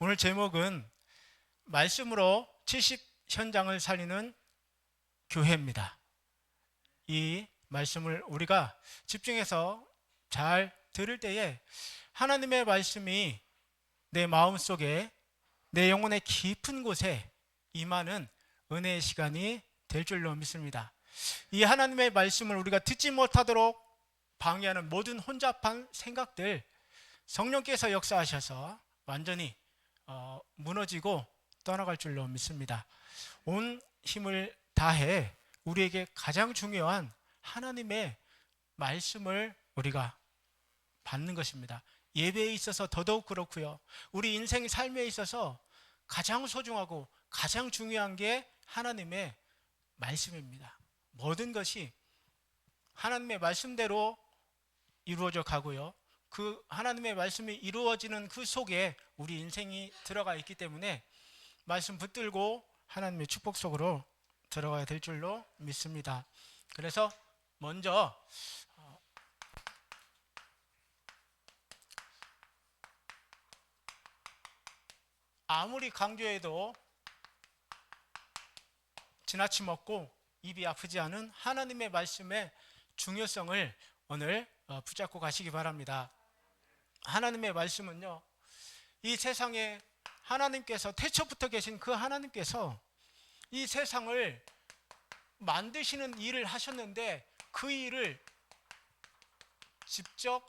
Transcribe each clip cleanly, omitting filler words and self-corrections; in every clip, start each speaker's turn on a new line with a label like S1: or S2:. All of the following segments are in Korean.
S1: 오늘 제목은 말씀으로 70 현장을 살리는 교회입니다. 이 말씀을 우리가 집중해서 잘 들을 때에 하나님의 말씀이 내 마음속에, 내 영혼의 깊은 곳에 임하는 은혜의 시간이 될 줄로 믿습니다. 이 하나님의 말씀을 우리가 듣지 못하도록 방해하는 모든 혼잡한 생각들, 성령께서 역사하셔서 완전히 무너지고 떠나갈 줄로 믿습니다. 온 힘을 다해 우리에게 가장 중요한 하나님의 말씀을 우리가 받는 것입니다. 예배에 있어서 더더욱 그렇고요. 우리 인생 삶에 있어서 가장 소중하고 가장 중요한 게 하나님의 말씀입니다. 모든 것이 하나님의 말씀대로 이루어져 가고요. 그 하나님의 말씀이 이루어지는 그 속에 우리 인생이 들어가 있기 때문에 말씀 붙들고 하나님의 축복 속으로 들어가야 될 줄로 믿습니다. 그래서 먼저 아무리 강조해도 지나침 없고 입이 아프지 않은 하나님의 말씀의 중요성을 오늘 붙잡고 가시기 바랍니다. 하나님의 말씀은요, 이 세상에 하나님께서 태초부터 계신 그 하나님께서 이 세상을 만드시는 일을 하셨는데 그 일을 직접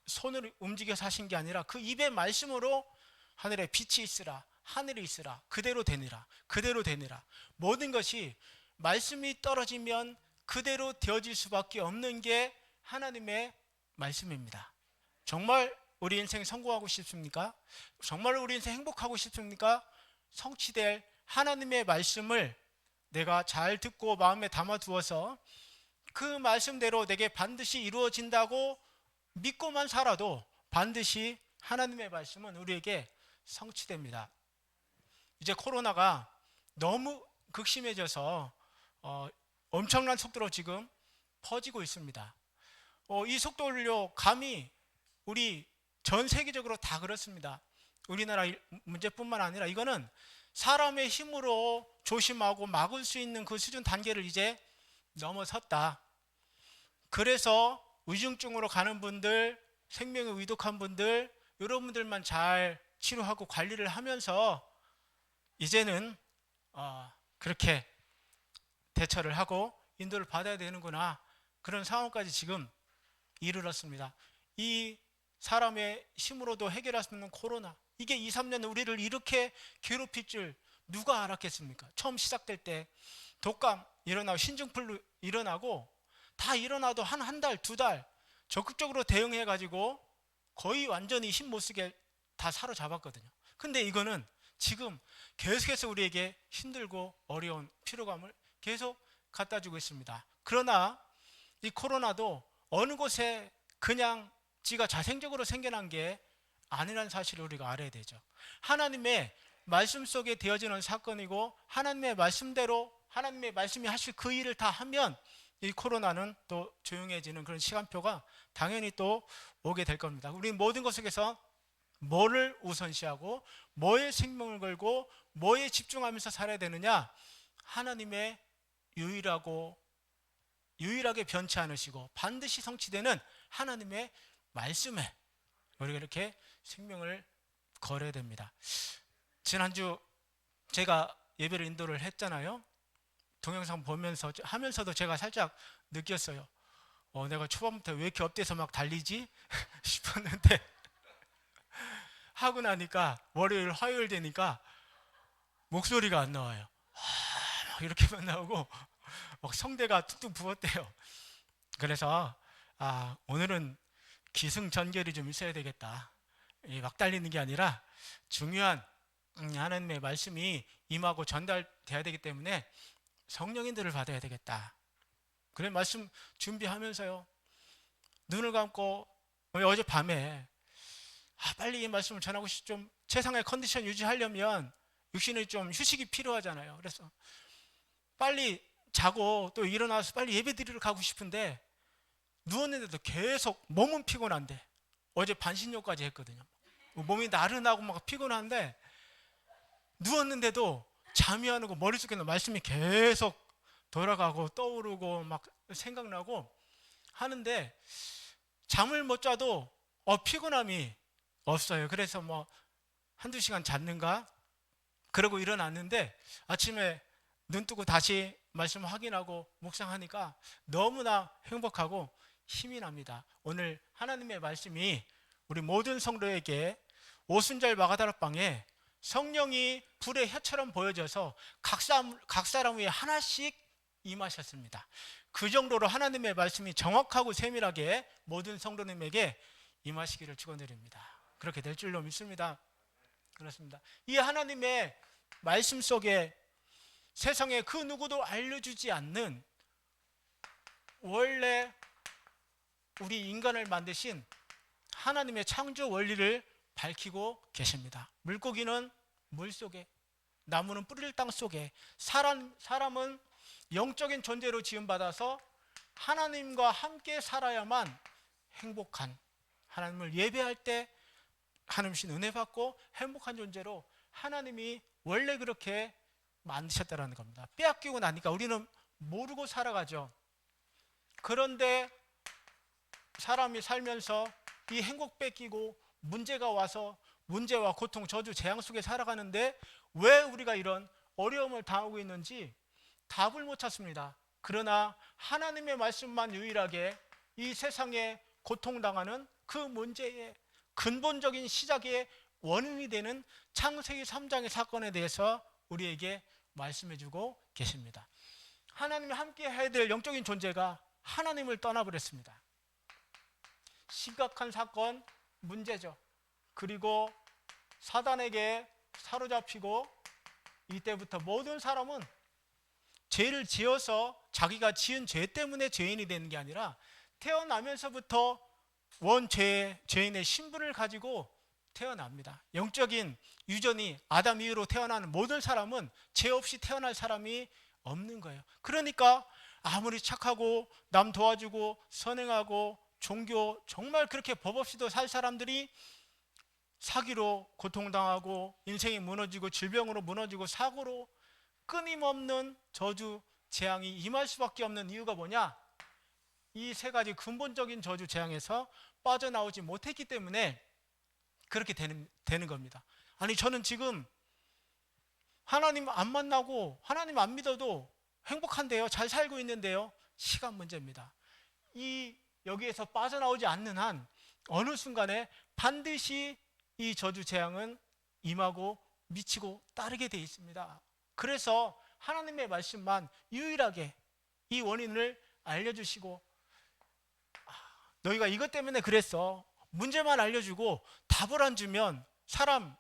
S1: 손을 움직여서 하신 게 아니라 그 입의 말씀으로 하늘에 빛이 있으라, 하늘이 있으라, 그대로 되니라, 그대로 되니라. 모든 것이 말씀이 떨어지면 그대로 되어질 수밖에 없는 게 하나님의 말씀입니다. 정말 우리 인생 성공하고 싶습니까? 정말 우리 인생 행복하고 싶습니까? 성취될 하나님의 말씀을 내가 잘 듣고 마음에 담아두어서 그 말씀대로 내게 반드시 이루어진다고 믿고만 살아도 반드시 하나님의 말씀은 우리에게 성취됩니다. 이제 코로나가 너무 극심해져서 엄청난 속도로 지금 퍼지고 있습니다. 이 속도를요, 감히 우리 전 세계적으로 다 그렇습니다. 우리나라 문제뿐만 아니라 이거는 사람의 힘으로 조심하고 막을 수 있는 그 수준 단계를 이제 넘어섰다. 그래서 위중증으로 가는 분들, 생명이 위독한 분들, 여러분들만 잘 치료하고 관리를 하면서 이제는 그렇게 대처를 하고 인도를 받아야 되는구나, 그런 상황까지 지금 이르렀습니다. 이 사람의 힘으로도 해결할 수 없는 코로나, 이게 2, 3년 우리를 이렇게 괴롭힐 줄 누가 알았겠습니까? 처음 시작될 때 독감 일어나고 신종플루 일어나고 다 일어나도 한 달, 두 달 적극적으로 대응해 가지고 거의 완전히 힘 못 쓰게 다 사로잡았거든요. 근데 이거는 지금 계속해서 우리에게 힘들고 어려운 피로감을 계속 갖다 주고 있습니다. 그러나 이 코로나도 어느 곳에 그냥 지가 자생적으로 생겨난 게 아니라는 사실을 우리가 알아야 되죠. 하나님의 말씀 속에 되어지는 사건이고 하나님의 말씀대로 하나님의 말씀이 하실 그 일을 다 하면 이 코로나는 또 조용해지는 그런 시간표가 당연히 또 오게 될 겁니다. 우리 모든 것 속에서 뭐를 우선시하고 뭐에 생명을 걸고 뭐에 집중하면서 살아야 되느냐? 하나님의 유일하게 변치 않으시고 반드시 성취되는 하나님의 말씀에 우리가 이렇게 생명을 걸어야 됩니다. 지난주 제가 예배를 인도를 했잖아요. 동영상 보면서 하면서도 제가 살짝 느꼈어요. 내가 초반부터 왜 이렇게 업돼서 막 달리지 싶었는데 하고 나니까 월요일, 화요일 되니까 목소리가 안 나와요. 막 이렇게만 나오고 막 성대가 툭툭 부었대요. 그래서 오늘은 기승전결이 좀 있어야 되겠다. 막 달리는 게 아니라 중요한 하나님의 말씀이 임하고 전달돼야 되기 때문에 성령인들을 받아야 되겠다. 그래 말씀 준비하면서요, 눈을 감고 어젯밤에 빨리 이 말씀을 전하고 좀 세상의 컨디션 유지하려면 육신이 좀 휴식이 필요하잖아요. 그래서 빨리 자고 또 일어나서 빨리 예배 드리러 가고 싶은데 누웠는데도 계속 몸은 피곤한데 어제 반신욕까지 했거든요. 몸이 나른하고 막 피곤한데 누웠는데도 잠이 안 오고 머릿속에는 말씀이 계속 돌아가고 떠오르고 막 생각나고 하는데 잠을 못 자도 피곤함이 없어요. 그래서 뭐 한두 시간 잤는가 그러고 일어났는데 아침에 눈 뜨고 다시 말씀 확인하고 묵상하니까 너무나 행복하고 힘이 납니다. 오늘 하나님의 말씀이 우리 모든 성도에게 오순절 마가다락방에 성령이 불의 혀처럼 보여져서 각 사람 위에 하나씩 임하셨습니다. 그 정도로 하나님의 말씀이 정확하고 세밀하게 모든 성도님에게 임하시기를 축원드립니다. 그렇게 될 줄로 믿습니다. 그렇습니다. 이 하나님의 말씀 속에 세상에 그 누구도 알려주지 않는 원래 우리 인간을 만드신 하나님의 창조 원리를 밝히고 계십니다. 물고기는 물속에, 나무는 뿌릴 땅 속에, 사람은 영적인 존재로 지음받아서 하나님과 함께 살아야만 행복한, 하나님을 예배할 때 하나님신 은혜 받고 행복한 존재로 하나님이 원래 그렇게 만드셨다는 겁니다. 빼앗기고 나니까 우리는 모르고 살아가죠. 그런데 사람이 살면서 이 행복 뺏기고 문제가 와서 문제와 고통, 저주, 재앙 속에 살아가는데 왜 우리가 이런 어려움을 당하고 있는지 답을 못 찾습니다. 그러나 하나님의 말씀만 유일하게 이 세상에 고통당하는 그 문제의 근본적인 시작의 원인이 되는 창세기 3장의 사건에 대해서 우리에게 말씀해주고 계십니다. 하나님이 함께 해야 될 영적인 존재가 하나님을 떠나버렸습니다. 심각한 사건, 문제죠. 그리고 사단에게 사로잡히고 이때부터 모든 사람은 죄를 지어서 자기가 지은 죄 때문에 죄인이 되는 게 아니라 태어나면서부터 죄인의 신분을 가지고 태어납니다. 영적인 유전이 아담 이후로 태어나는 모든 사람은 죄 없이 태어날 사람이 없는 거예요. 그러니까 아무리 착하고 남 도와주고 선행하고 종교 정말 그렇게 법 없이도 살 사람들이 사기로 고통당하고 인생이 무너지고 질병으로 무너지고 사고로 끊임없는 저주 재앙이 임할 수밖에 없는 이유가 뭐냐? 이 세 가지 근본적인 저주 재앙에서 빠져나오지 못했기 때문에 그렇게 되는 겁니다. 아니 저는 지금 하나님 안 만나고 하나님 안 믿어도 행복한데요, 잘 살고 있는데요. 시간 문제입니다. 여기에서 빠져나오지 않는 한 어느 순간에 반드시 이 저주 재앙은 임하고 미치고 따르게 되어 있습니다. 그래서 하나님의 말씀만 유일하게 이 원인을 알려주시고 너희가 이것 때문에 그랬어, 문제만 알려주고 답을 안 주면 사람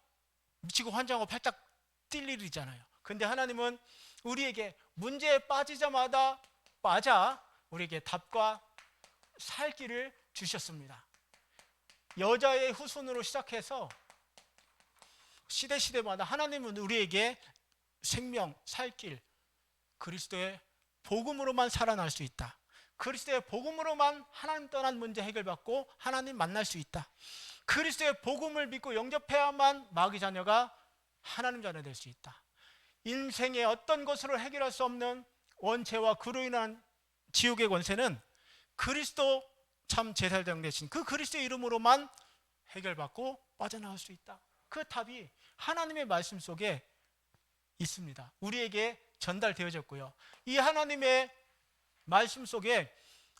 S1: 미치고 환장하고 팔짝 뛸 일이잖아요. 근데 하나님은 우리에게 문제에 빠지자마자 우리에게 답과 살 길을 주셨습니다. 여자의 후손으로 시작해서 시대마다 하나님은 우리에게 생명, 살 길, 그리스도의 복음으로만 살아날 수 있다. 그리스도의 복음으로만 하나님 떠난 문제 해결받고 하나님 만날 수 있다. 그리스도의 복음을 믿고 영접해야만 마귀 자녀가 하나님 자녀 될 수 있다. 인생의 어떤 것으로 해결할 수 없는 원죄와 그로 인한 지옥의 권세는 그리스도 참 제사장 되신 그 그리스도의 이름으로만 해결받고 빠져나올 수 있다. 그 답이 하나님의 말씀 속에 있습니다. 우리에게 전달되어졌고요. 이 하나님의 말씀 속에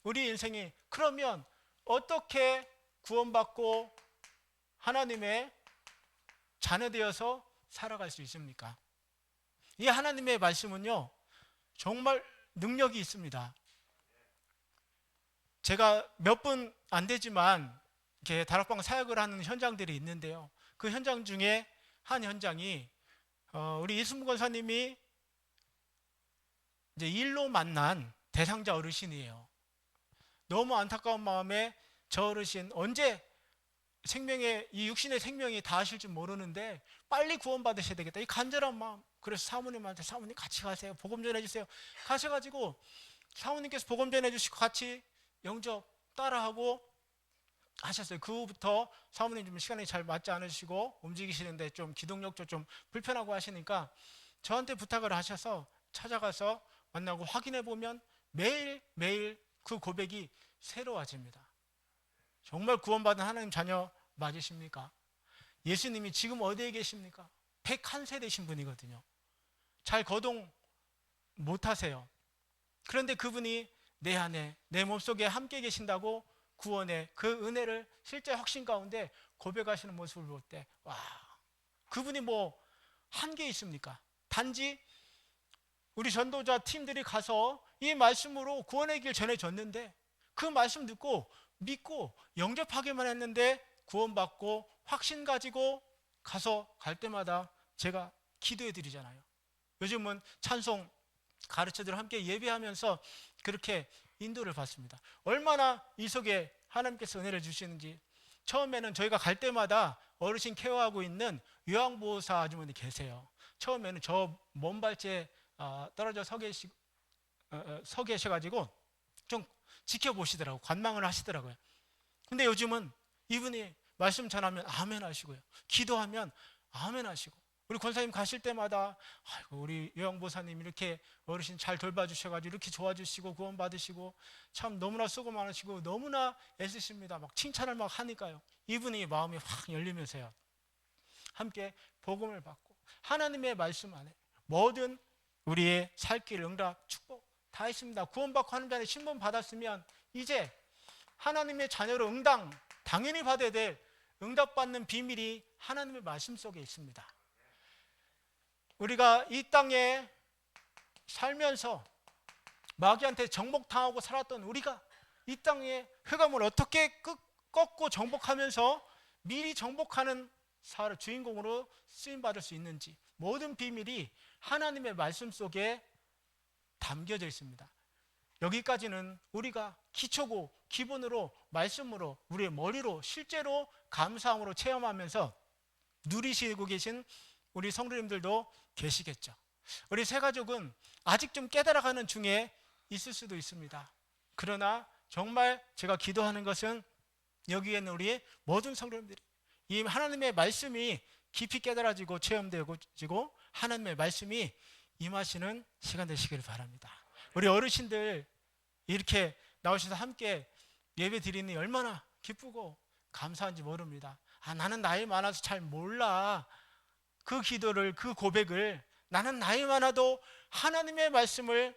S1: 우리 인생이 그러면 어떻게 구원받고 하나님의 자녀 되어서 살아갈 수 있습니까? 이 하나님의 말씀은요 정말 능력이 있습니다. 제가 몇 분 안 되지만 이렇게 다락방 사역을 하는 현장들이 있는데요. 그 현장 중에 한 현장이 우리 이승무 권사님이 이제 일로 만난 대상자 어르신이에요. 너무 안타까운 마음에 저 어르신 언제 이 육신의 생명이 닿으실 줄 모르는데 빨리 구원받으셔야 되겠다, 이 간절한 마음. 그래서 사모님한테 사모님 같이 가세요, 복음 전해주세요. 가셔가지고 사모님께서 복음 전해주시고 같이 영접 따라하고 하셨어요. 그 후부터 사모님 좀 시간이 잘 맞지 않으시고 움직이시는데 좀 기동력도 좀 불편하고 하시니까 저한테 부탁을 하셔서 찾아가서 만나고 확인해 보면 매일매일 그 고백이 새로워집니다. 정말 구원받은 하나님 자녀 맞으십니까? 예수님이 지금 어디에 계십니까? 101세 되신 분이거든요. 잘 거동 못하세요. 그런데 그분이 내 안에, 내 몸속에 함께 계신다고 구원의 그 은혜를 실제 확신 가운데 고백하시는 모습을 볼 때, 와, 그분이 뭐 한계 있습니까? 단지 우리 전도자 팀들이 가서 이 말씀으로 구원의 길 전해줬는데 그 말씀 듣고 믿고 영접하기만 했는데 구원받고 확신 가지고 가서 갈 때마다 제가 기도해 드리잖아요. 요즘은 찬송 가르쳐들 함께 예배하면서 그렇게 인도를 받습니다. 얼마나 이 속에 하나님께서 은혜를 주시는지. 처음에는 저희가 갈 때마다 어르신 케어하고 있는 요양보호사 아주머니 계세요. 처음에는 저 먼 발치에 떨어져 서 계셔가지고 좀 지켜보시더라고요. 관망을 하시더라고요. 근데 요즘은 이분이 말씀 전하면 아멘 하시고요. 기도하면 아멘 하시고, 우리 권사님 가실 때마다 아이고 우리 요양보사님 이렇게 어르신 잘 돌봐주셔가지고 이렇게 도와주시고 구원 받으시고 참 너무나 수고 많으시고 너무나 애쓰십니다. 막 칭찬을 막 하니까요. 이분이 마음이 확 열리면서요. 함께 복음을 받고 하나님의 말씀 안에 모든 우리의 살 길 응답 축복 다 있습니다. 구원받고 하나님 안에 신분 받았으면 이제 하나님의 자녀로 당연히 받아야 될 응답받는 비밀이 하나님의 말씀 속에 있습니다. 우리가 이 땅에 살면서 마귀한테 정복당하고 살았던 우리가 이 땅에 흑암을 어떻게 꺾고 정복하면서 미리 정복하는 주인공으로 쓰임받을 수 있는지, 모든 비밀이 하나님의 말씀 속에 담겨져 있습니다. 여기까지는 우리가 기초고 기본으로 말씀으로 우리의 머리로 실제로 감사함으로 체험하면서 누리시고 계신 우리 성도님들도 계시겠죠. 우리 새가족은 아직 좀 깨달아가는 중에 있을 수도 있습니다. 그러나 정말 제가 기도하는 것은 여기에 있는 우리 모든 성도님들이 이 하나님의 말씀이 깊이 깨달아지고 체험되어지고 하나님의 말씀이 임하시는 시간 되시기를 바랍니다. 우리 어르신들 이렇게 나오셔서 함께 예배 드리니 얼마나 기쁘고 감사한지 모릅니다. 나는 나이 많아서 잘 몰라. 그 기도를, 그 고백을 나는 나이 많아도 하나님의 말씀을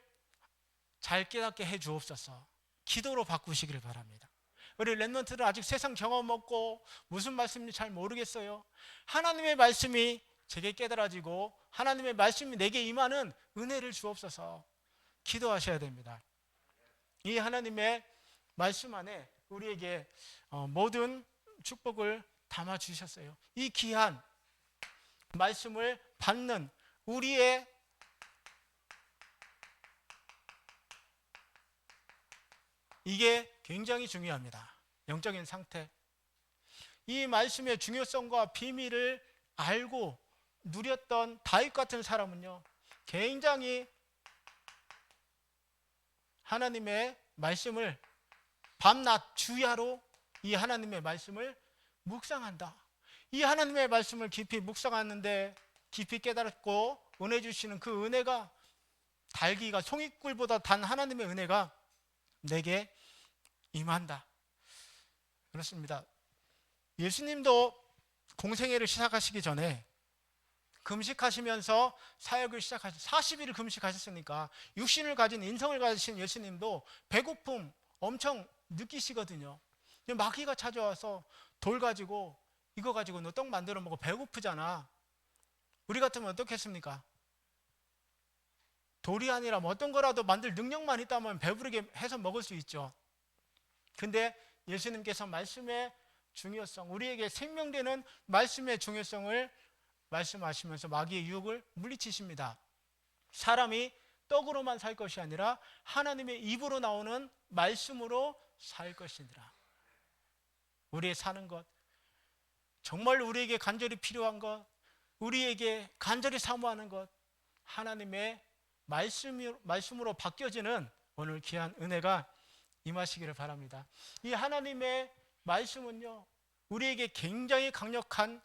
S1: 잘 깨닫게 해 주옵소서. 기도로 바꾸시기를 바랍니다. 우리 렘넌트들 아직 세상 경험 없고 무슨 말씀인지 잘 모르겠어요. 하나님의 말씀이 제게 깨달아지고 하나님의 말씀이 내게 임하는 은혜를 주옵소서. 기도하셔야 됩니다. 이 하나님의 말씀 안에 우리에게 모든 축복을 담아 주셨어요. 이 귀한 말씀을 받는 우리의 이게 굉장히 중요합니다. 영적인 상태. 이 말씀의 중요성과 비밀을 알고 누렸던 다윗 같은 사람은요, 굉장히 하나님의 말씀을 밤낮 주야로 이 하나님의 말씀을 묵상한다. 이 하나님의 말씀을 깊이 묵상하는데 깊이 깨달았고 은혜 주시는 그 은혜가 달기가 송이꿀보다 단 하나님의 은혜가 내게 임한다. 그렇습니다. 예수님도 공생애를 시작하시기 전에 금식하시면서 사역을 시작하셨어요. 40일을 금식하셨으니까 육신을 가진 인성을 가지신 예수님도 배고픔 엄청 느끼시거든요. 마귀가 찾아와서 돌 가지고 이거 가지고 너 떡 만들어 먹어 배고프잖아. 우리 같으면 어떻겠습니까? 돌이 아니라 뭐 어떤 거라도 만들 능력만 있다면 배부르게 해서 먹을 수 있죠. 근데 예수님께서 말씀의 중요성, 우리에게 생명되는 말씀의 중요성을 말씀하시면서 마귀의 유혹을 물리치십니다. 사람이 떡으로만 살 것이 아니라 하나님의 입으로 나오는 말씀으로 살 것이니라. 우리의 사는 것, 정말 우리에게 간절히 필요한 것, 우리에게 간절히 사모하는 것, 하나님의 말씀으로 바뀌어지는 오늘 귀한 은혜가 임하시기를 바랍니다. 이 하나님의 말씀은요, 우리에게 굉장히 강력한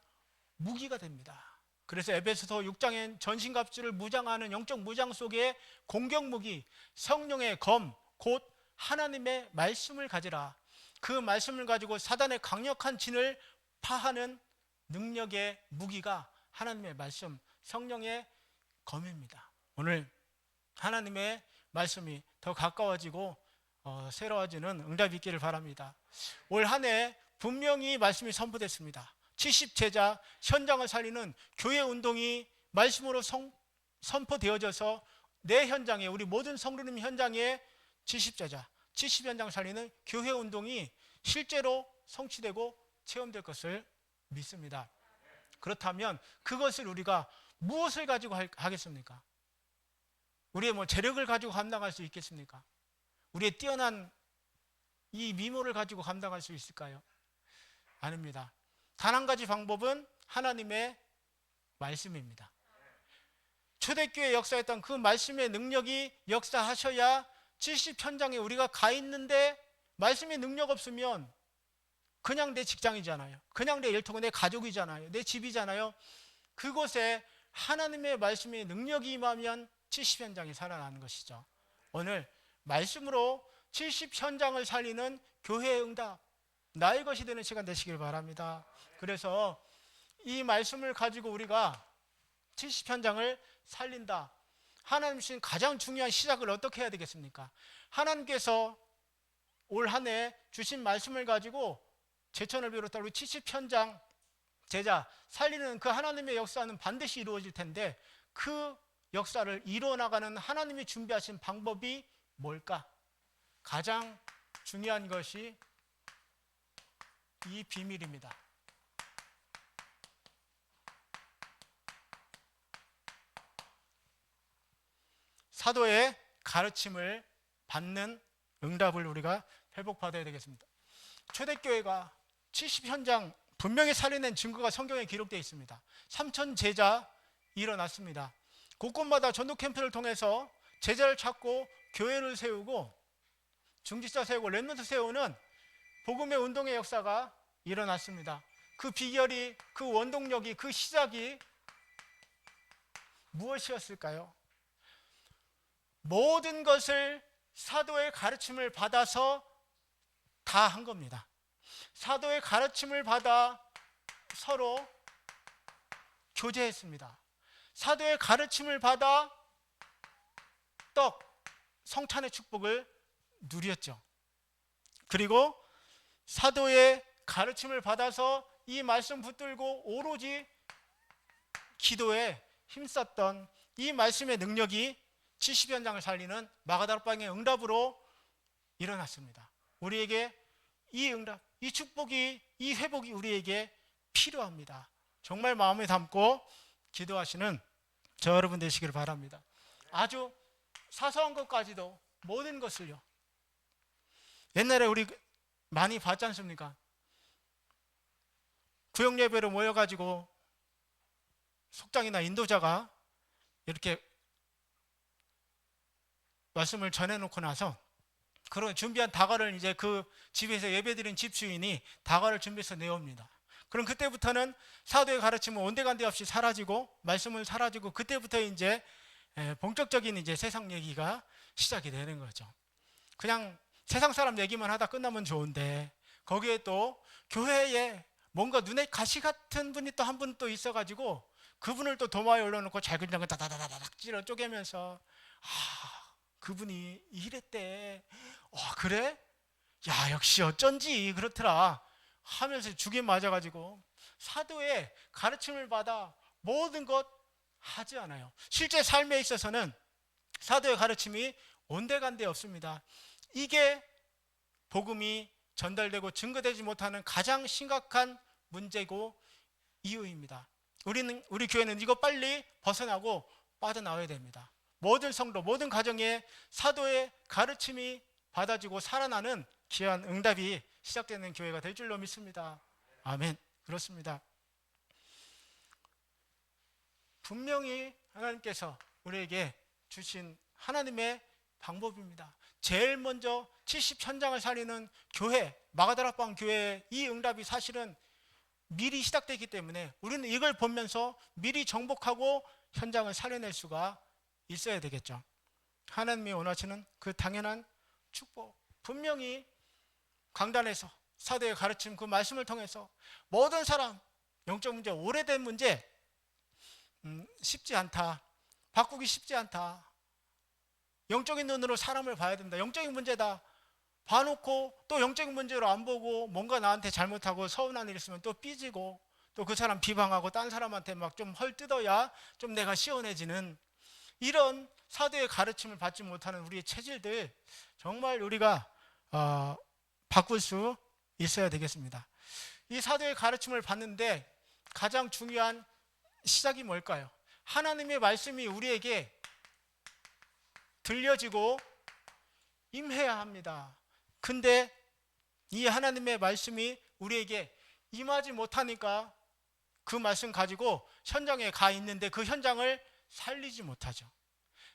S1: 무기가 됩니다. 그래서 에베소서 6장엔 전신갑주를 무장하는 영적 무장 속에 공격무기 성령의 검 곧 하나님의 말씀을 가지라. 그 말씀을 가지고 사단의 강력한 진을 파하는 능력의 무기가 하나님의 말씀, 성령의 검입니다. 오늘 하나님의 말씀이 더 가까워지고 새로워지는 응답이 있기를 바랍니다. 올 한 해 분명히 말씀이 선포됐습니다. 70제자 현장을 살리는 교회 운동이 말씀으로 선포되어져서 내 현장에, 우리 모든 성도님 현장에 70제자, 70현장 살리는 교회 운동이 실제로 성취되고 체험될 것을 믿습니다. 그렇다면 그것을 우리가 무엇을 가지고 하겠습니까? 우리의 재력을 가지고 감당할 수 있겠습니까? 우리의 뛰어난 이 미모를 가지고 감당할 수 있을까요? 아닙니다. 단 한 가지 방법은 하나님의 말씀입니다. 초대교회 역사했던 그 말씀의 능력이 역사하셔야 70현장에 우리가 가 있는데 말씀의 능력 없으면 그냥 내 직장이잖아요. 그냥 내 일터고 내 가족이잖아요. 내 집이잖아요. 그곳에 하나님의 말씀의 능력이 임하면 70현장이 살아나는 것이죠. 오늘 말씀으로 70현장을 살리는 교회의 응답, 나의 것이 되는 시간 되시길 바랍니다. 그래서 이 말씀을 가지고 우리가 70현장을 살린다. 하나님 주신 가장 중요한 시작을 어떻게 해야 되겠습니까? 하나님께서 올 한 해 주신 말씀을 가지고 제천을 비롯한 우리 70현장 제자 살리는 그 하나님의 역사는 반드시 이루어질 텐데, 그 역사를 이루어나가는 하나님이 준비하신 방법이 뭘까? 가장 중요한 것이 이 비밀입니다. 사도의 가르침을 받는 응답을 우리가 회복받아야 되겠습니다. 초대교회가 70현장 분명히 살려낸 증거가 성경에 기록되어 있습니다. 3천 제자 일어났습니다. 곳곳마다 전도 캠프를 통해서 제자를 찾고 교회를 세우고 중직자 세우고 렘넌트 세우는 복음의 운동의 역사가 일어났습니다. 그 비결이, 그 원동력이, 그 시작이 무엇이었을까요? 모든 것을 사도의 가르침을 받아서 다 한 겁니다. 사도의 가르침을 받아 서로 교제했습니다. 사도의 가르침을 받아 성찬의 축복을 누렸죠. 그리고 사도의 가르침을 받아서 이 말씀 붙들고 오로지 기도에 힘썼던 이 말씀의 능력이 70현장을 살리는 마가다락방의 응답으로 일어났습니다. 우리에게 이 응답, 이 축복이, 이 회복이 우리에게 필요합니다. 정말 마음에 담고 기도하시는 저 여러분 되시기를 바랍니다. 아주 사소한 것까지도 모든 것을요. 옛날에 우리 많이 봤지 않습니까? 구역 예배로 모여가지고 속장이나 인도자가 이렇게 말씀을 전해놓고 나서 그런 준비한 다과를 이제 그 집에서 예배드린 집주인이 다과를 준비해서 내옵니다. 그럼 그때부터는 사도의 가르침은 온데간데 없이 사라지고 말씀은 사라지고 그때부터 이제 본격적인 이제 세상 얘기가 시작이 되는 거죠. 그냥 세상 사람 얘기만 하다 끝나면 좋은데 거기에 또 교회에 뭔가 눈에 가시 같은 분이 또 한 분 또 있어가지고 그분을 또 도마에 올려놓고 잘근장근 다다다다닥 찔러 쪼개면서 그분이 이랬대. 그래? 야, 역시 어쩐지 그렇더라 하면서 죽에 맞아가지고 사도의 가르침을 받아 모든 것 하지 않아요. 실제 삶에 있어서는 사도의 가르침이 온데간데 없습니다. 이게 복음이 전달되고 증거되지 못하는 가장 심각한 문제고 이유입니다. 우리 교회는 이거 빨리 벗어나고 빠져나와야 됩니다. 모든 성도, 모든 가정에 사도의 가르침이 받아지고 살아나는 귀한 응답이 시작되는 교회가 될 줄로 믿습니다. 아멘. 그렇습니다. 분명히 하나님께서 우리에게 주신 하나님의 방법입니다. 제일 먼저 70 현장을 살리는 교회, 마가다락방 교회의 이 응답이 사실은 미리 시작되기 때문에 우리는 이걸 보면서 미리 정복하고 현장을 살려낼 수가 있어야 되겠죠. 하나님이 원하시는 그 당연한 축복, 분명히 강단에서 사도의 가르침, 그 말씀을 통해서 모든 사람 영적 문제, 오래된 문제 쉽지 않다, 바꾸기 쉽지 않다, 영적인 눈으로 사람을 봐야 된다, 영적인 문제다 봐놓고 또 영적인 문제로 안 보고 뭔가 나한테 잘못하고 서운한 일 있으면 또 삐지고 또 그 사람 비방하고 딴 사람한테 막 좀 헐뜯어야 좀 내가 시원해지는 이런 사도의 가르침을 받지 못하는 우리의 체질들, 정말 우리가 바꿀 수 있어야 되겠습니다. 이 사도의 가르침을 받는데 가장 중요한 시작이 뭘까요? 하나님의 말씀이 우리에게 들려지고 임해야 합니다. 근데 이 하나님의 말씀이 우리에게 임하지 못하니까 그 말씀 가지고 현장에 가 있는데 그 현장을 살리지 못하죠.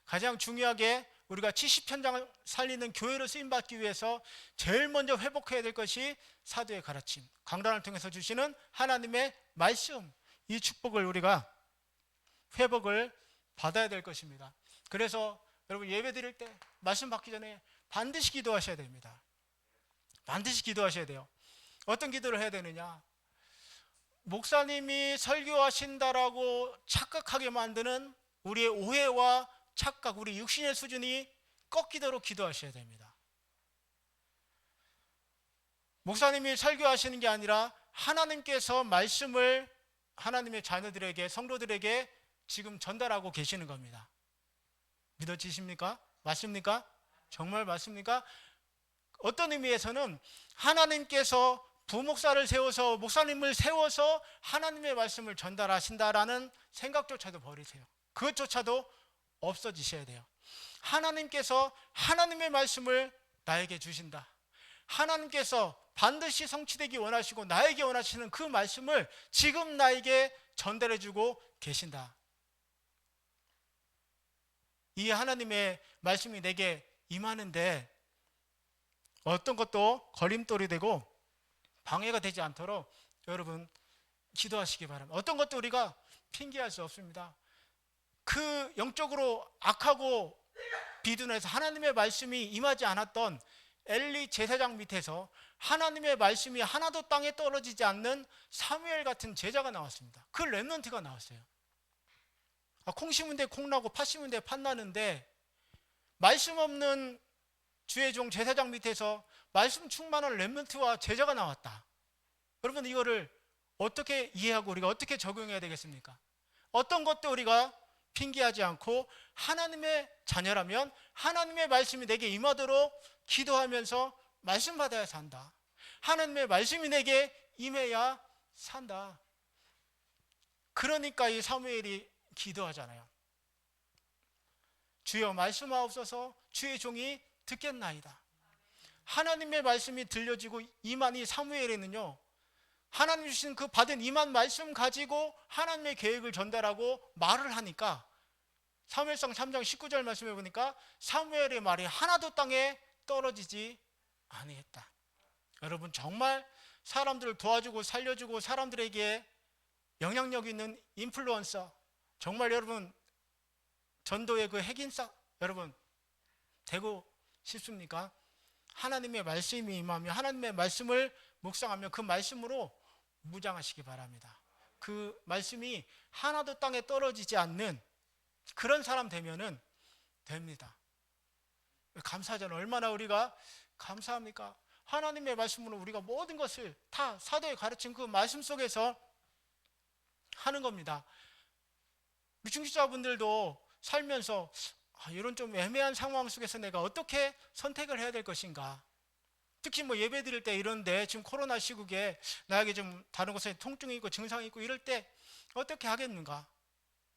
S1: 가장 중요하게 우리가 70 현장을 살리는 교회로 쓰임받기 위해서 제일 먼저 회복해야 될 것이 사도의 가르침, 강단을 통해서 주시는 하나님의 말씀, 이 축복을 우리가 회복을 받아야 될 것입니다. 그래서 여러분 예배 드릴 때 말씀 받기 전에 반드시 기도하셔야 됩니다. 반드시 기도하셔야 돼요. 어떤 기도를 해야 되느냐? 목사님이 설교하신다라고 착각하게 만드는 우리의 오해와 착각, 우리 육신의 수준이 꺾이도록 기도하셔야 됩니다. 목사님이 설교하시는 게 아니라 하나님께서 말씀을 하나님의 자녀들에게, 성도들에게 지금 전달하고 계시는 겁니다. 믿어지십니까? 맞습니까? 정말 맞습니까? 어떤 의미에서는 하나님께서 부목사를 세워서, 목사님을 세워서 하나님의 말씀을 전달하신다라는 생각조차도 버리세요. 그것조차도 없어지셔야 돼요. 하나님께서 하나님의 말씀을 나에게 주신다. 하나님께서 반드시 성취되기 원하시고 나에게 원하시는 그 말씀을 지금 나에게 전달해주고 계신다. 이 하나님의 말씀이 내게 임하는데 어떤 것도 걸림돌이 되고 방해가 되지 않도록 여러분 기도하시기 바랍니다. 어떤 것도 우리가 핑계할 수 없습니다. 그 영적으로 악하고 비둔해서 하나님의 말씀이 임하지 않았던 엘리 제사장 밑에서 하나님의 말씀이 하나도 땅에 떨어지지 않는 사무엘 같은 제자가 나왔습니다. 그 렘넌트가 나왔어요. 콩 심은 데 콩 나고 팥 심은 데 팥 나는데 말씀 없는 주의 종 제사장 밑에서 말씀 충만한 렘넌트와 제자가 나왔다. 여러분 이거를 어떻게 이해하고 우리가 어떻게 적용해야 되겠습니까? 어떤 것도 우리가 핑계하지 않고 하나님의 자녀라면 하나님의 말씀이 내게 임하도록 기도하면서 말씀 받아야 산다. 하나님의 말씀이 내게 임해야 산다. 그러니까 이 사무엘이 기도하잖아요. 주여 말씀하옵소서, 주의 종이 듣겠나이다. 하나님의 말씀이 들려지고 임한 이 사무엘에는요, 하나님 주신 그 받은 임한 말씀 가지고 하나님의 계획을 전달하고 말을 하니까 사무엘상 3장 19절 말씀해 보니까 사무엘의 말이 하나도 땅에 떨어지지 아니했다. 여러분 정말 사람들을 도와주고 살려주고 사람들에게 영향력 있는 인플루언서, 정말 여러분 전도의 그 핵인싸 여러분 되고 싶습니까? 하나님의 말씀이 임하며 하나님의 말씀을 묵상하며 그 말씀으로 무장하시기 바랍니다. 그 말씀이 하나도 땅에 떨어지지 않는 그런 사람 되면은 됩니다. 감사하잖아요. 얼마나 우리가 감사합니까? 하나님의 말씀으로 우리가 모든 것을 다 사도의 가르친 그 말씀 속에서 하는 겁니다. 우리 중직자분들도 살면서 이런 좀 애매한 상황 속에서 내가 어떻게 선택을 해야 될 것인가, 특히 뭐 예배 드릴 때 이런데 지금 코로나 시국에 나에게 좀 다른 곳에 통증이 있고 증상이 있고 이럴 때 어떻게 하겠는가,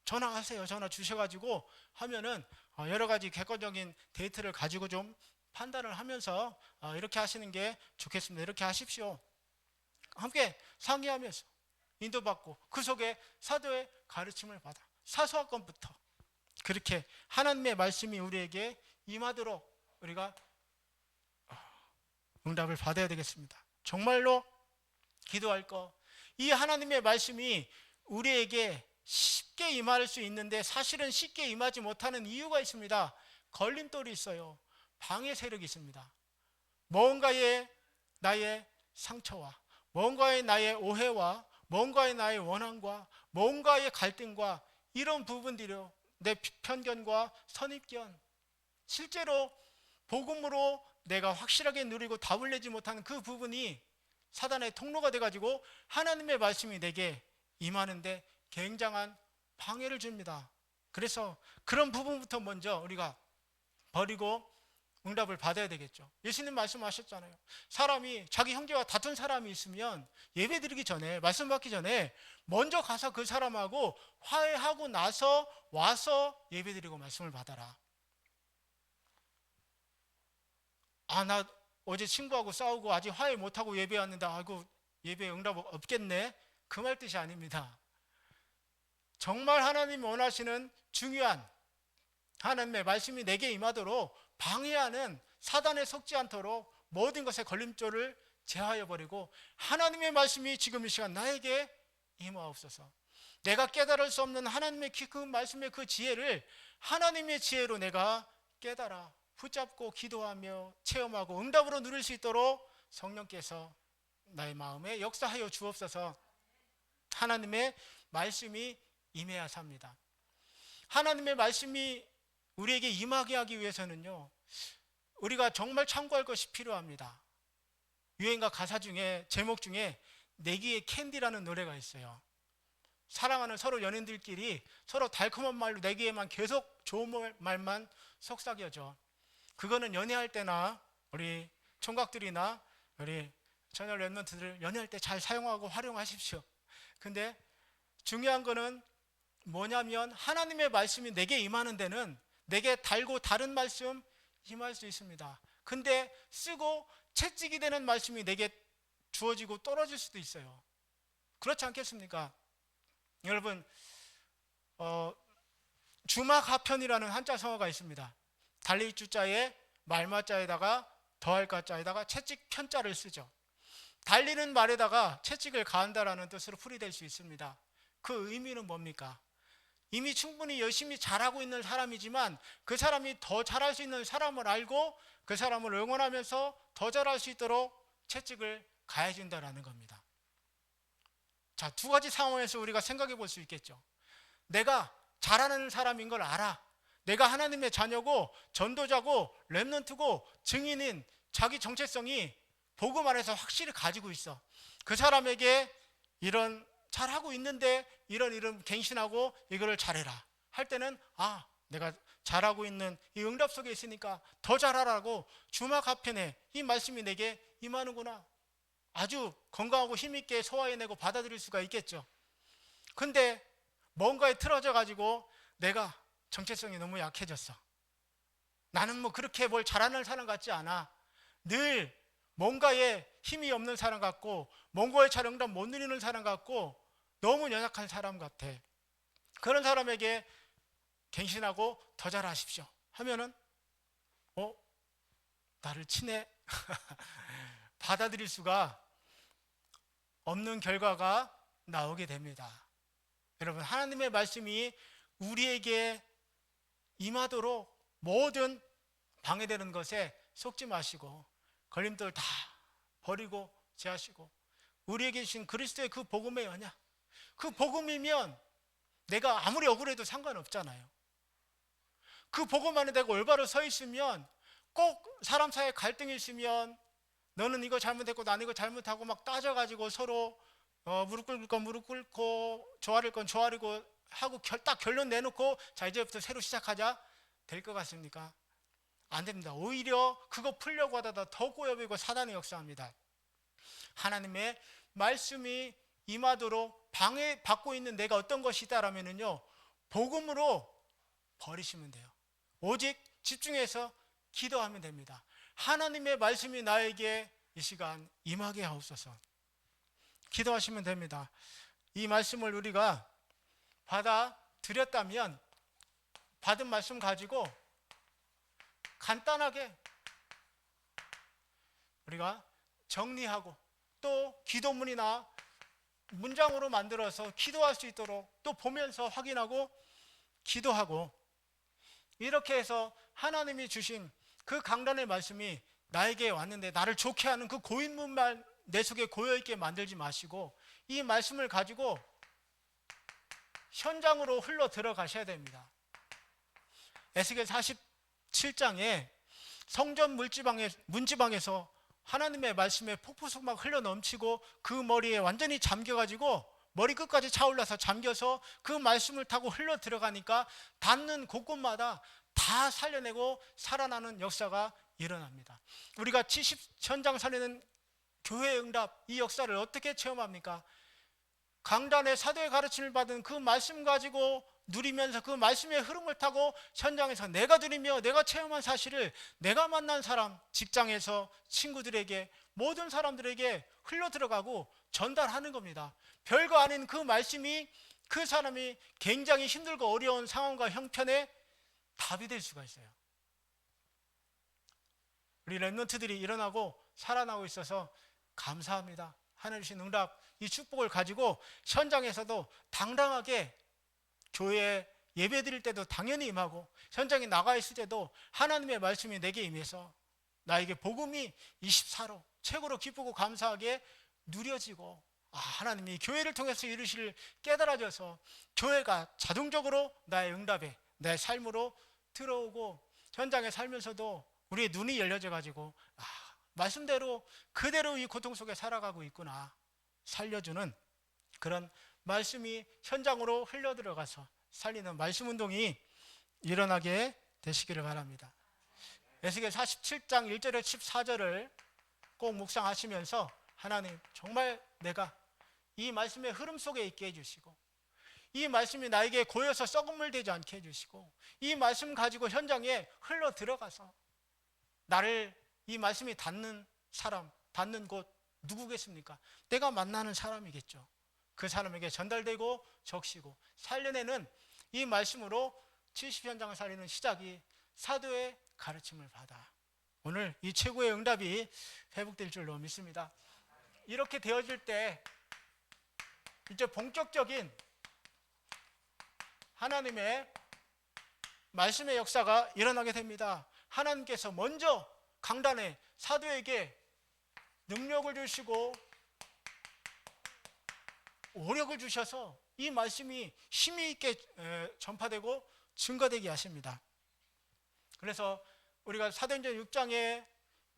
S1: 전화하세요. 전화 주셔가지고 하면은 여러 가지 객관적인 데이터를 가지고 좀 판단을 하면서 이렇게 하시는 게 좋겠습니다. 이렇게 하십시오. 함께 상의하면서 인도받고 그 속에 사도의 가르침을 받아 사소한 것부터 그렇게 하나님의 말씀이 우리에게 임하도록 우리가 응답을 받아야 되겠습니다. 정말로 기도할 거, 이 하나님의 말씀이 우리에게 쉽게 임할 수 있는데 사실은 쉽게 임하지 못하는 이유가 있습니다. 걸림돌이 있어요. 방해 세력이 있습니다. 뭔가의 나의 상처와 뭔가의 나의 오해와 뭔가의 나의 원한과 뭔가의 갈등과 이런 부분들이요, 내 편견과 선입견, 실제로 복음으로 내가 확실하게 누리고 답을 내지 못하는 그 부분이 사단의 통로가 돼가지고 하나님의 말씀이 내게 임하는데 굉장한 방해를 줍니다. 그래서 그런 부분부터 먼저 우리가 버리고 응답을 받아야 되겠죠. 예수님 말씀하셨잖아요. 사람이 자기 형제와 다툰 사람이 있으면 예배 드리기 전에, 말씀 받기 전에 먼저 가서 그 사람하고 화해하고 나서 와서 예배 드리고 말씀을 받아라. 아, 나 어제 친구하고 싸우고 아직 화해 못하고 예배 왔는데 아이고 예배에 응답 없겠네, 그 말 뜻이 아닙니다. 정말 하나님이 원하시는 중요한 하나님의 말씀이 내게 임하도록 방해하는 사단에 속지 않도록 모든 것에 걸림돌을 제하여 버리고 하나님의 말씀이 지금 이 시간 나에게 임하옵소서. 내가 깨달을 수 없는 하나님의 그 말씀의 그 지혜를 하나님의 지혜로 내가 깨달아 붙잡고 기도하며 체험하고 응답으로 누릴 수 있도록 성령께서 나의 마음에 역사하여 주옵소서. 하나님의 말씀이 임해야 삽니다. 하나님의 말씀이 우리에게 임하게 하기 위해서는요, 우리가 정말 참고할 것이 필요합니다. 유행가 가사 중에, 제목 중에 내기의 캔디라는 노래가 있어요. 사랑하는 서로 연인들끼리 서로 달콤한 말로 내기에만 계속 좋은 말만 속삭여져. 그거는 연애할 때나 우리 총각들이나 우리 처녀 랩런트들 연애할 때 잘 사용하고 활용하십시오. 근데 중요한 거는 뭐냐면 하나님의 말씀이 내게 임하는 데는 내게 달고 다른 말씀 임할 수 있습니다. 근데 쓰고 채찍이 되는 말씀이 내게 주어지고 떨어질 수도 있어요. 그렇지 않겠습니까? 여러분, 주막하편이라는 한자 성어가 있습니다. 달리 주자에 말마자에다가 더할 가자에다가 채찍 편자를 쓰죠. 달리는 말에다가 채찍을 가한다라는 뜻으로 풀이될 수 있습니다. 그 의미는 뭡니까? 이미 충분히 열심히 잘하고 있는 사람이지만 그 사람이 더 잘할 수 있는 사람을 알고 그 사람을 응원하면서 더 잘할 수 있도록 채찍을 가해준다라는 겁니다. 자, 두 가지 상황에서 우리가 생각해 볼 수 있겠죠. 내가 잘하는 사람인 걸 알아. 내가 하나님의 자녀고 전도자고 렘넌트고 증인인 자기 정체성이 복음 안에서 확실히 가지고 있어. 그 사람에게 이런 잘하고 있는데 이런 갱신하고 이거를 잘해라 할 때는 아, 내가 잘하고 있는 이 응답 속에 있으니까 더 잘하라고 주막하편에 이 말씀이 내게 임하는구나. 아주 건강하고 힘있게 소화해내고 받아들일 수가 있겠죠. 근데 뭔가에 틀어져 가지고 내가 정체성이 너무 약해졌어. 나는 뭐 그렇게 뭘 잘하는 사람 같지 않아. 늘 뭔가에 힘이 없는 사람 같고 뭔가에 잘 응답 못 누리는 사람 같고 너무 연약한 사람 같아. 그런 사람에게 갱신하고 더 잘하십시오 하면은 나를 친해 받아들일 수가 없는 결과가 나오게 됩니다. 여러분, 하나님의 말씀이 우리에게 임하도록 모든 방해되는 것에 속지 마시고 걸림돌 다 버리고 제하시고 우리에게 주신 그리스도의 그 복음의 언약, 그 복음이면 내가 아무리 억울해도 상관없잖아요. 그 복음 안에 내가 올바로 서 있으면 꼭 사람 사이에 갈등이 있으면 너는 이거 잘못했고 나는 이거 잘못하고 막 따져가지고 서로 무릎 꿇을 건 무릎 꿇고 조아릴 건 조아리고 하고 딱 결론 내놓고 자 이제부터 새로 시작하자 될 것 같습니까? 안 됩니다. 오히려 그거 풀려고 하다가 더 꼬여보이고 사단이 역사합니다. 하나님의 말씀이 임하도록 방해받고 있는 내가 어떤 것이다라면요, 복음으로 버리시면 돼요. 오직 집중해서 기도하면 됩니다. 하나님의 말씀이 나에게 이 시간 임하게 하옵소서. 기도하시면 됩니다. 이 말씀을 우리가 받아들였다면 받은 말씀 가지고 간단하게 우리가 정리하고 또 기도문이나 문장으로 만들어서 기도할 수 있도록 또 보면서 확인하고 기도하고, 이렇게 해서 하나님이 주신 그 강단의 말씀이 나에게 왔는데 나를 좋게 하는 그 고인물만 내 속에 고여있게 만들지 마시고 이 말씀을 가지고 현장으로 흘러 들어가셔야 됩니다. 에스겔 47장에 성전 문지방에서 하나님의 말씀에 폭포수 막 흘러 넘치고 그 머리에 완전히 잠겨가지고 머리 끝까지 차올라서 잠겨서 그 말씀을 타고 흘러 들어가니까 닿는 곳곳마다 다 살려내고 살아나는 역사가 일어납니다. 우리가 70현장 살리는 교회 응답, 이 역사를 어떻게 체험합니까? 강단의 사도의 가르침을 받은 그 말씀 가지고 누리면서 그 말씀의 흐름을 타고 현장에서 내가 누리며 내가 체험한 사실을 내가 만난 사람, 직장에서 친구들에게, 모든 사람들에게 흘러 들어가고 전달하는 겁니다. 별거 아닌 그 말씀이 그 사람이 굉장히 힘들고 어려운 상황과 형편에 답이 될 수가 있어요. 우리 렘넌트들이 일어나고 살아나고 있어서 감사합니다. 하나님 주신 응답, 이 축복을 가지고 현장에서도 당당하게 교회에 예배 드릴 때도 당연히 임하고 현장에 나가 있을 때도 하나님의 말씀이 내게 임해서 나에게 복음이 24로 최고로 기쁘고 감사하게 누려지고, 하나님이 교회를 통해서 이루실 깨달아져서 교회가 자동적으로 나의 응답에 내 삶으로 들어오고, 현장에 살면서도 우리의 눈이 열려져 가지고 말씀대로 그대로 이 고통 속에 살아가고 있구나 살려주는 그런 말씀이 현장으로 흘러 들어가서 살리는 말씀 운동이 일어나게 되시기를 바랍니다. 에스겔 47장 1절에 14절을 꼭 묵상하시면서 하나님, 정말 내가 이 말씀의 흐름 속에 있게 해주시고 이 말씀이 나에게 고여서 썩은 물 되지 않게 해주시고 이 말씀 가지고 현장에 흘러 들어가서 나를, 이 말씀이 닿는 사람, 닿는 곳 누구겠습니까? 내가 만나는 사람이겠죠. 그 사람에게 전달되고 적시고 살려내는 이 말씀으로 70현장을 살리는 시작이 사도의 가르침을 받아 오늘 이 최고의 응답이 회복될 줄로 믿습니다. 이렇게 되어질 때 이제 본격적인 하나님의 말씀의 역사가 일어나게 됩니다. 하나님께서 먼저 강단에 사도에게 능력을 주시고 오력을 주셔서 이 말씀이 힘이 있게 전파되고 증거되게 하십니다. 그래서 우리가 사도행전 6장에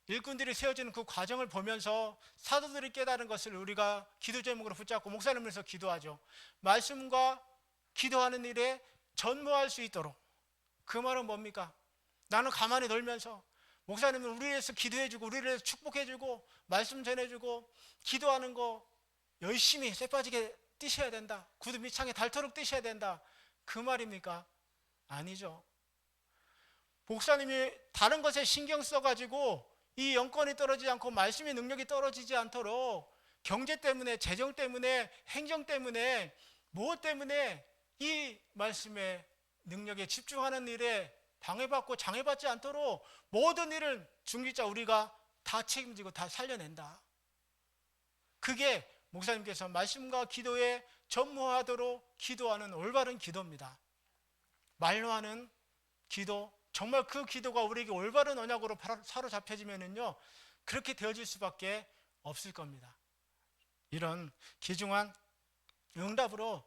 S1: 일꾼들이 세워지는 그 과정을 보면서 사도들이 깨달은 것을 우리가 기도 제목으로 붙잡고 목사님으로서 기도하죠. 말씀과 기도하는 일에 전무할 수 있도록. 그 말은 뭡니까? 나는 가만히 놀면서 목사님은 우리를 위해서 기도해주고 우리를 위해서 축복해주고 말씀 전해주고 기도하는 거 열심히 쇠빠지게 뛰셔야 된다. 구두 밑창에 닳도록 뛰셔야 된다. 그 말입니까? 아니죠. 목사님이 다른 것에 신경 써가지고 이 영권이 떨어지지 않고 말씀의 능력이 떨어지지 않도록 경제 때문에, 재정 때문에, 행정 때문에, 무엇 때문에 이 말씀의 능력에 집중하는 일에 방해받고 장애받지 않도록 모든 일을 중직자 우리가 다 책임지고 다 살려낸다. 그게 목사님께서 말씀과 기도에 전무하도록 기도하는 올바른 기도입니다. 말로 하는 기도, 정말 그 기도가 우리에게 올바른 언약으로 사로잡혀지면은요, 그렇게 되어질 수밖에 없을 겁니다. 이런 귀중한 응답으로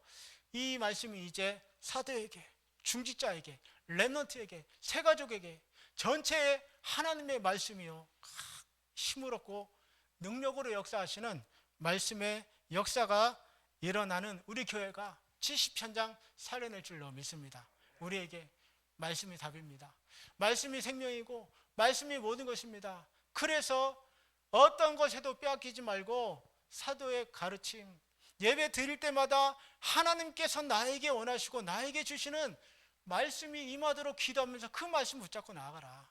S1: 이 말씀이 이제 사도에게, 중직자에게, 렘넌트에게, 새가족에게 전체의 하나님의 말씀이요, 힘을 얻고 능력으로 역사하시는 말씀의 역사가 일어나는 우리 교회가 70현장 살려낼 줄로 믿습니다. 우리에게 말씀이 답입니다. 말씀이 생명이고 말씀이 모든 것입니다. 그래서 어떤 것에도 빼앗기지 말고 사도의 가르침, 예배 드릴 때마다 하나님께서 나에게 원하시고 나에게 주시는 말씀이 임하도록 기도하면서 그 말씀 붙잡고 나아가라.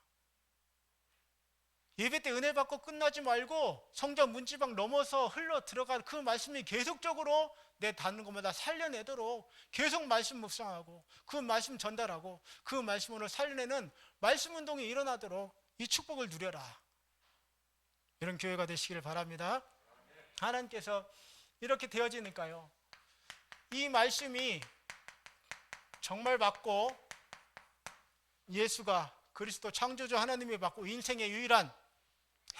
S1: 예배 때 은혜 받고 끝나지 말고 성전 문지방 넘어서 흘러 들어간 그 말씀이 계속적으로 내 닿는 것마다 살려내도록 계속 말씀 묵상하고 그 말씀 전달하고 그 말씀으로 살려내는 말씀 운동이 일어나도록 이 축복을 누려라. 이런 교회가 되시길 바랍니다. 하나님께서 이렇게 되어지니까요, 이 말씀이 정말 맞고 예수가 그리스도 창조주 하나님이 받고 인생의 유일한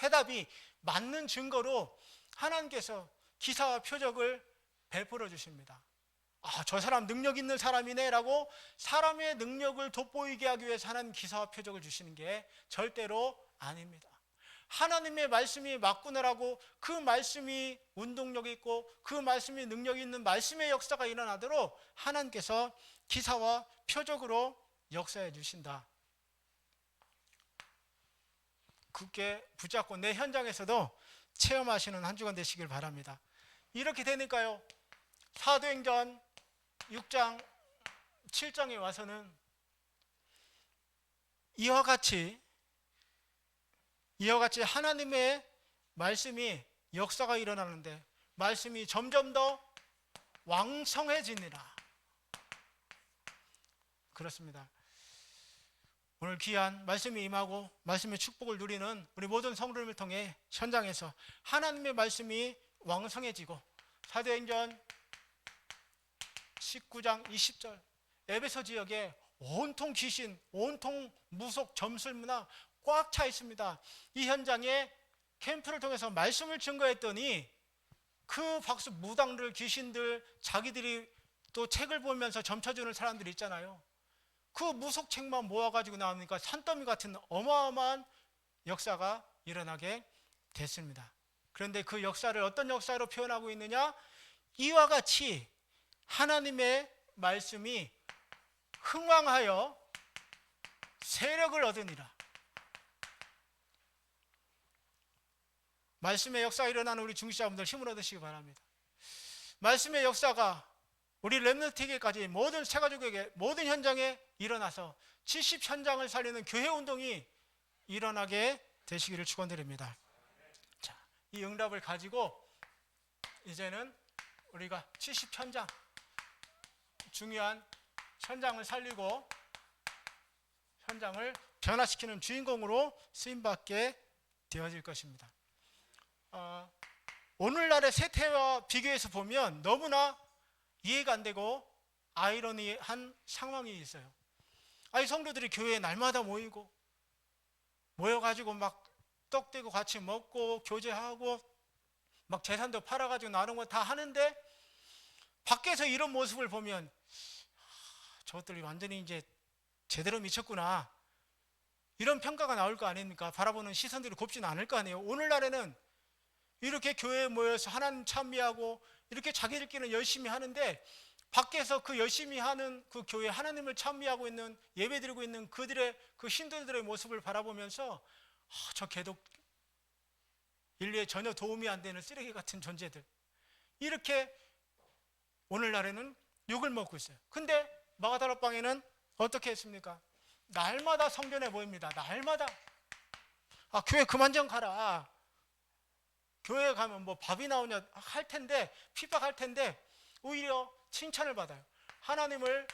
S1: 해답이 맞는 증거로 하나님께서 기사와 표적을 베풀어 주십니다. 저 사람 능력 있는 사람이네 라고 사람의 능력을 돋보이게 하기 위해서 하나님 기사와 표적을 주시는 게 절대로 아닙니다. 하나님의 말씀이 맞구나라고 그 말씀이 운동력이 있고 그 말씀이 능력이 있는 말씀의 역사가 일어나도록 하나님께서 기사와 표적으로 역사해 주신다. 굳게 붙잡고 내 현장에서도 체험하시는 한 주간 되시길 바랍니다. 이렇게 되니까요, 사도행전 6장 7장에 와서는 이와 같이 하나님의 말씀이 역사가 일어나는데 말씀이 점점 더 왕성해지니라. 그렇습니다. 오늘 귀한 말씀이 임하고 말씀의 축복을 누리는 우리 모든 성도님을 통해 현장에서 하나님의 말씀이 왕성해지고 사도행전 19장 20절 에베소 지역에 온통 귀신, 온통 무속, 점술문화 꽉 차 있습니다. 이 현장에 캠프를 통해서 말씀을 증거했더니 그 박수 무당들, 귀신들, 자기들이 또 책을 보면서 점쳐주는 사람들이 있잖아요. 그 무속책만 모아가지고 나오니까 산더미 같은 어마어마한 역사가 일어나게 됐습니다. 그런데 그 역사를 어떤 역사로 표현하고 있느냐? 이와 같이 하나님의 말씀이 흥왕하여 세력을 얻으니라. 말씀의 역사가 일어나는 우리 중시자분들 힘을 얻으시기 바랍니다. 말씀의 역사가 우리 렘넌트에게까지 모든 새가족에게 모든 현장에 일어나서 70 현장을 살리는 교회 운동이 일어나게 되시기를 축원드립니다. 자, 이 응답을 가지고 이제는 우리가 70 현장, 중요한 현장을 살리고 현장을 변화시키는 주인공으로 쓰임받게 되어질 것입니다. 오늘날의 세태와 비교해서 보면 너무나 이해가 안 되고 아이러니한 상황이 있어요. 아니, 성도들이 교회에 날마다 모여가지고 막 떡대고 같이 먹고 교제하고 막 재산도 팔아가지고 나누는 거 다 하는데 밖에서 이런 모습을 보면 저것들이 완전히 이제 제대로 미쳤구나, 이런 평가가 나올 거 아닙니까? 바라보는 시선들이 곱지는 않을 거 아니에요. 오늘날에는 이렇게 교회에 모여서 하나님 찬미하고 이렇게 자기들끼리는 열심히 하는데 밖에서 그 열심히 하는 그 교회 하나님을 찬미하고 있는, 예배드리고 있는 그들의 그 신도들의 모습을 바라보면서 저 개독 인류에 전혀 도움이 안 되는 쓰레기 같은 존재들, 이렇게 오늘날에는 욕을 먹고 있어요. 근데 마가다락방에는 어떻게 했습니까? 날마다 성전에 모입니다. 날마다. 교회 그만 좀 가라. 교회 가면 뭐 밥이 나오냐 할 텐데, 핍박할 텐데 오히려 칭찬을 받아요. 하나님을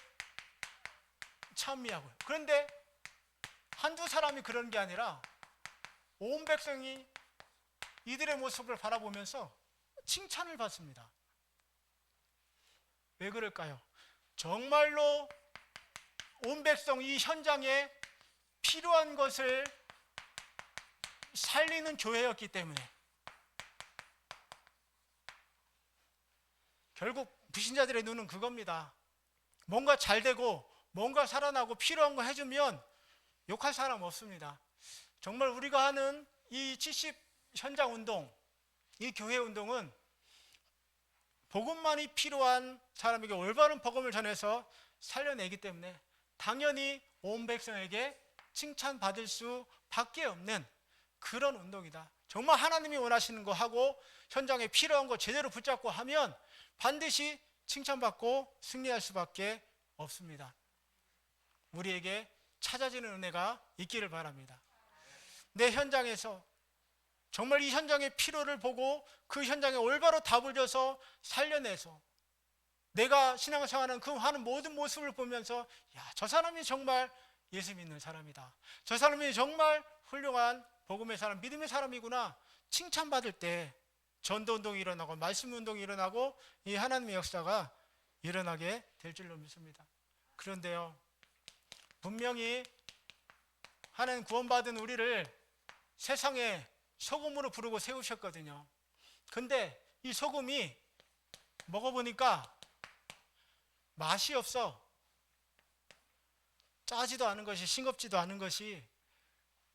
S1: 찬미하고요. 그런데 한두 사람이 그런 게 아니라 온 백성이 이들의 모습을 바라보면서 칭찬을 받습니다. 왜 그럴까요? 정말로 온 백성 이 현장에 필요한 것을 살리는 교회였기 때문에. 결국 불신자들의 눈은 그겁니다. 뭔가 잘 되고 뭔가 살아나고 필요한 거 해주면 욕할 사람 없습니다. 정말 우리가 하는 이 70 현장 운동, 이 교회 운동은 복음만이 필요한 사람에게 올바른 복음을 전해서 살려내기 때문에 당연히 온 백성에게 칭찬받을 수밖에 없는 그런 운동이다. 정말 하나님이 원하시는 거 하고 현장에 필요한 거 제대로 붙잡고 하면 반드시 칭찬받고 승리할 수밖에 없습니다. 우리에게 찾아지는 은혜가 있기를 바랍니다. 내 현장에서 정말 이 현장의 필요를 보고 그 현장에 올바로 답을 줘서 살려내서 내가 신앙생활하는 그 하는 모든 모습을 보면서 저 사람이 정말 예수 믿는 사람이다. 저 사람이 정말 훌륭한 복음의 사람, 믿음의 사람이구나. 칭찬받을 때 전도 운동이 일어나고 말씀 운동이 일어나고 이 하나님의 역사가 일어나게 될 줄로 믿습니다. 그런데요, 분명히 하나님 구원받은 우리를 세상에 소금으로 부르고 세우셨거든요. 근데 이 소금이 먹어보니까 맛이 없어. 짜지도 않은 것이, 싱겁지도 않은 것이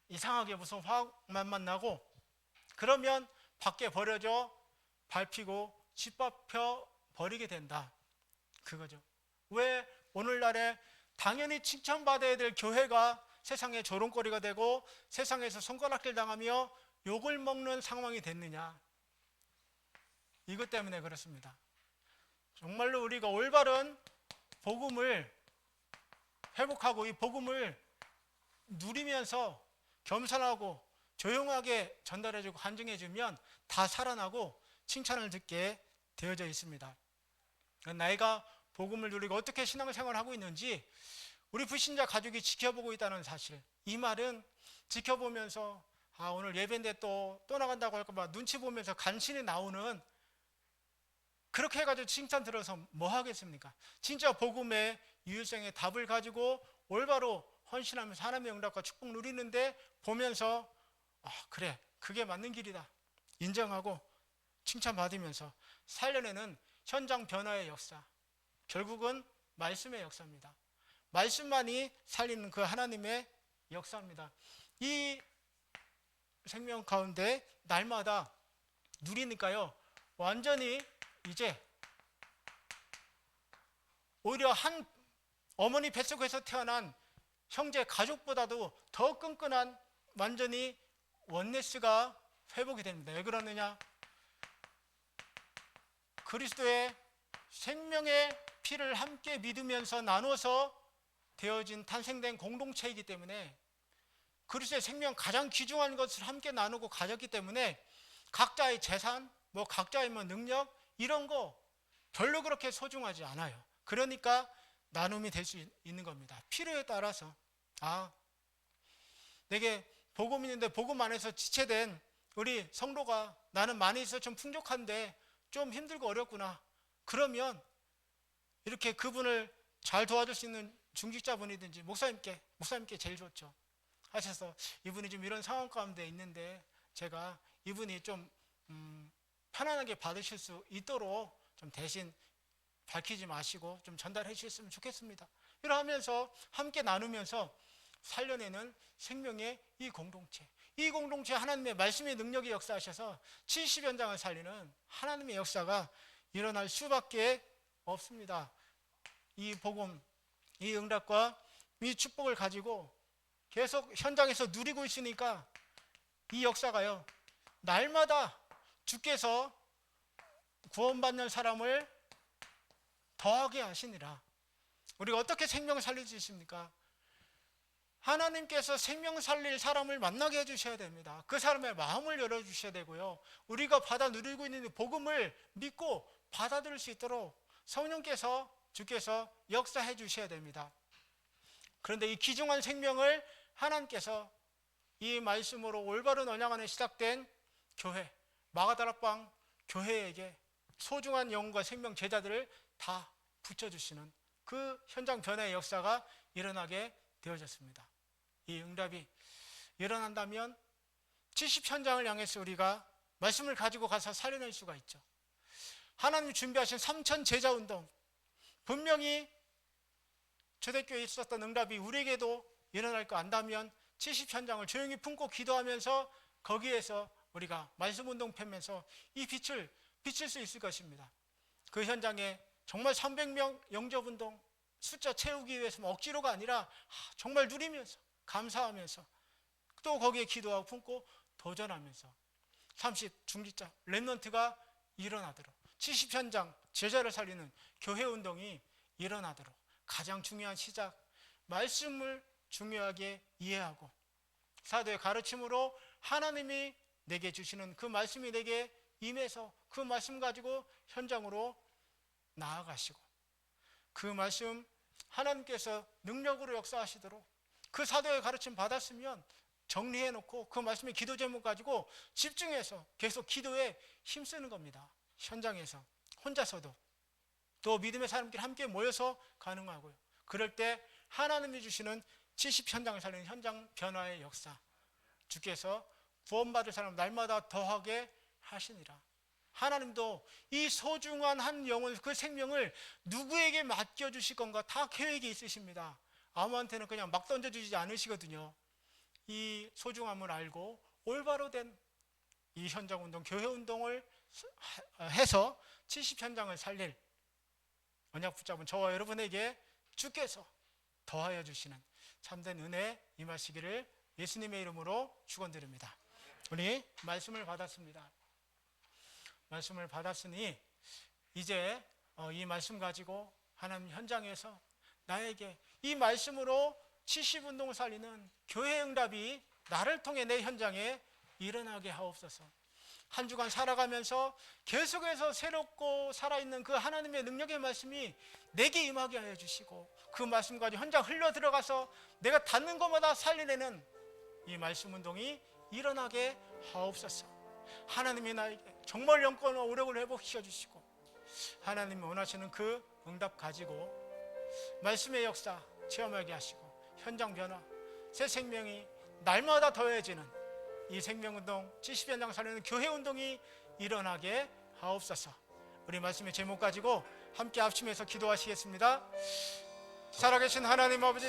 S1: 이상하게 무슨 화학 맛만 나고, 그러면 밖에 버려져 밟히고 짓밟혀 버리게 된다, 그거죠. 왜 오늘날에 당연히 칭찬받아야 될 교회가 세상에 조롱거리가 되고 세상에서 손가락질 당하며 욕을 먹는 상황이 됐느냐? 이것 때문에 그렇습니다. 정말로 우리가 올바른 복음을 회복하고 이 복음을 누리면서 겸손하고 조용하게 전달해주고 간증해주면 다 살아나고 칭찬을 듣게 되어져 있습니다. 나이가 복음을 누리고 어떻게 신앙생활을 하고 있는지 우리 불신자 가족이 지켜보고 있다는 사실, 이 말은 지켜보면서 오늘 예배인데 또 나간다고 할까 봐 눈치 보면서 간신히 나오는, 그렇게 해가지고 칭찬 들어서 뭐 하겠습니까? 진짜 복음의 유일성의 답을 가지고 올바로 헌신하면서 하나님의 응답과 축복 누리는데 보면서 그래, 그게 맞는 길이다 인정하고 칭찬받으면서 살려내는 현장 변화의 역사, 결국은 말씀의 역사입니다. 말씀만이 살리는 그 하나님의 역사입니다. 이 생명 가운데 날마다 누리니까요, 완전히 이제 오히려 한 어머니 뱃속에서 태어난 형제 가족보다도 더 끈끈한 완전히 원네스가 회복이 됩니다. 왜 그러느냐? 그리스도의 생명의 피를 함께 믿으면서 나눠서 되어진 탄생된 공동체이기 때문에, 그리스도의 생명 가장 귀중한 것을 함께 나누고 가졌기 때문에 각자의 재산, 각자의 능력 이런 거 별로 그렇게 소중하지 않아요. 그러니까 나눔이 될 수 있는 겁니다. 필요에 따라서. 내게 복음 있는데 복음 안에서 지체된 우리 성도가 나는 많이 있어 좀 풍족한데 좀 힘들고 어렵구나. 그러면 이렇게 그분을 잘 도와줄 수 있는 중직자분이든지 목사님께 제일 좋죠. 하셔서 이분이 좀 이런 상황 가운데 있는데 제가 이분이 좀 편안하게 받으실 수 있도록 좀 대신 밝히지 마시고 좀 전달해 주셨으면 좋겠습니다. 이러면서 함께 나누면서 살려내는 생명의 이 공동체 하나님의 말씀의 능력이 역사하셔서 70연장을 살리는 하나님의 역사가 일어날 수밖에 없습니다. 이 복음, 이 응답과 이 축복을 가지고 계속 현장에서 누리고 있으니까 이 역사가요, 날마다 주께서 구원받는 사람을 더하게 하시니라. 우리가 어떻게 생명을 살릴 수 있습니까? 하나님께서 생명 살릴 사람을 만나게 해주셔야 됩니다. 그 사람의 마음을 열어주셔야 되고요, 우리가 받아 누리고 있는 복음을 믿고 받아들일 수 있도록 성령께서, 주께서 역사해 주셔야 됩니다. 그런데 이 귀중한 생명을 하나님께서 이 말씀으로 올바른 언약 안에 시작된 교회, 마가다락방 교회에게 소중한 영혼과 생명 제자들을 다 붙여주시는 그 현장 변화의 역사가 일어나게 되어졌습니다. 이 응답이 일어난다면 70현장을 향해서 우리가 말씀을 가지고 가서 살려낼 수가 있죠. 하나님이 준비하신 3000 제자 운동, 분명히 초대교회에 있었던 응답이 우리에게도 일어날 거 안다면 70현장을 조용히 품고 기도하면서 거기에서 우리가 말씀 운동 펴면서 이 빛을 비칠 수 있을 것입니다. 그 현장에 정말 300명 영접 운동 숫자 채우기 위해서 억지로가 아니라 정말 누리면서 감사하면서 또 거기에 기도하고 품고 도전하면서 30 중직자 렘넌트가 일어나도록 70현장 제자를 살리는 교회 운동이 일어나도록 가장 중요한 시작, 말씀을 중요하게 이해하고 사도의 가르침으로 하나님이 내게 주시는 그 말씀이 내게 임해서 그 말씀 가지고 현장으로 나아가시고 그 말씀 하나님께서 능력으로 역사하시도록 그 사도의 가르침 받았으면 정리해 놓고 그 말씀의 기도 제목 가지고 집중해서 계속 기도에 힘쓰는 겁니다. 현장에서 혼자서도 또 믿음의 사람끼리 함께 모여서 가능하고요. 그럴 때 하나님이 주시는 70 현장을 살리는 현장 변화의 역사, 주께서 구원받을 사람 날마다 더하게 하시니라. 하나님도 이 소중한 한 영혼, 그 생명을 누구에게 맡겨주실 건가 다 계획이 있으십니다. 아무한테는 그냥 막 던져주지 않으시거든요. 이 소중함을 알고 올바로 된 이 현장운동, 교회운동을 해서 70 현장을 살릴 언약 붙잡은 저와 여러분에게 주께서 더하여 주시는 참된 은혜 임하시기를 예수님의 이름으로 축원드립니다. 우리 말씀을 받았습니다. 말씀을 받았으니 이제 이 말씀 가지고 하나님 현장에서 나에게 이 말씀으로 70운동을 살리는 교회 응답이 나를 통해 내 현장에 일어나게 하옵소서. 한 주간 살아가면서 계속해서 새롭고 살아있는 그 하나님의 능력의 말씀이 내게 임하게 하여 주시고 그 말씀까지 현장 흘러 들어가서 내가 닿는 것마다 살리내는 이 말씀 운동이 일어나게 하옵소서. 하나님이 나에게 정말 영권과 오력을 회복시켜 주시고 하나님이 원하시는 그 응답 가지고 말씀의 역사 체험하게 하시고 현장 변화, 새 생명이 날마다 더해지는 이 생명운동 70현장 살리는 교회운동이 일어나게 하옵소서. 우리 말씀의 제목 가지고 함께 합심해서 기도하시겠습니다. 살아계신 하나님 아버지,